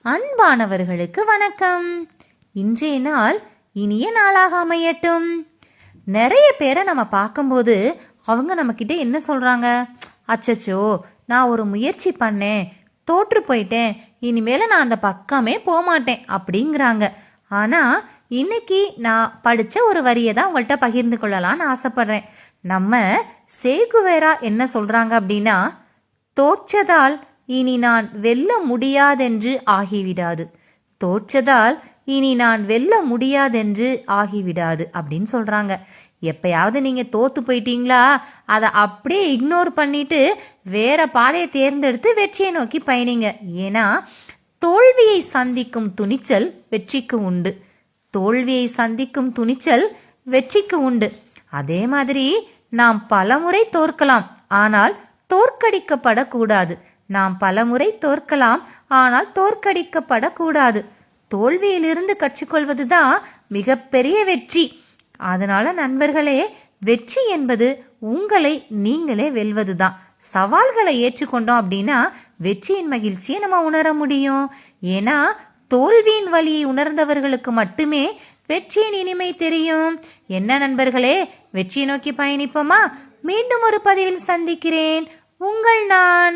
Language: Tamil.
அன்பானவர்களுக்கு வணக்கம். இன்றைய நாள் இனிய நாளாக அமையட்டும். நிறைய பேரை நம்ம பார்க்கும்போது அவங்க நம்ம கிட்ட என்ன சொல்றாங்க? அச்சச்சோ, நான் ஒரு முயற்சி பண்ணேன், தோற்று போயிட்டேன், இனிமேல நான் அந்த பக்கமே போகமாட்டேன் அப்படிங்கிறாங்க. ஆனா இன்னைக்கு நான் படிச்ச ஒரு வரியை தான் உங்கள்கிட்ட பகிர்ந்து கொள்ளலாம்னு ஆசைப்படுறேன். நம்ம சேகுவேரா என்ன சொல்றாங்க அப்படின்னா, தோற்றதால் இனி நான் வெல்ல முடியாதென்று ஆகிவிடாது, தோற்றதால் இனி நான் வெல்ல முடியாதென்று ஆகிவிடாது அப்படின்னு சொல்றாங்க. எப்பயாவது நீங்க தோத்து போயிட்டீங்களா, அதை அப்படியே இக்னோர் பண்ணிட்டு வேற பாதையை தேர்ந்தெடுத்து வெற்றியை நோக்கி பயணிங்க. ஏன்னா தோல்வியை சந்திக்கும் துணிச்சல் வெற்றிக்கு உண்டு, தோல்வியை சந்திக்கும் துணிச்சல் வெற்றிக்கு உண்டு. அதே மாதிரி நாம் பலமுறை தோற்கலாம், ஆனால் தோற்கடிக்கப்படக்கூடாது. நாம் பலமுறை தோற்கலாம், ஆனால் தோற்கடிக்கப்படக்கூடாது. தோல்வியிலிருந்து கற்றுக்கொள்வதுதான் மிகப்பெரிய வெற்றி. அதனால நண்பர்களே, வெற்றி என்பது உங்களை நீங்களே வெல்வதுதான். சவால்களை ஏற்றுக்கொண்டோம் அப்படின்னா வெற்றியின் மகிழ்ச்சியை நம்ம உணர முடியும். ஏன்னா தோல்வியின் வலியை உணர்ந்தவர்களுக்கு மட்டுமே வெற்றியின் இனிமை தெரியும். என்ன நண்பர்களே, வெற்றியை நோக்கி பயணிப்போமா? மீண்டும் ஒரு பதிவில் சந்திக்கிறேன். உங்கள் நான்.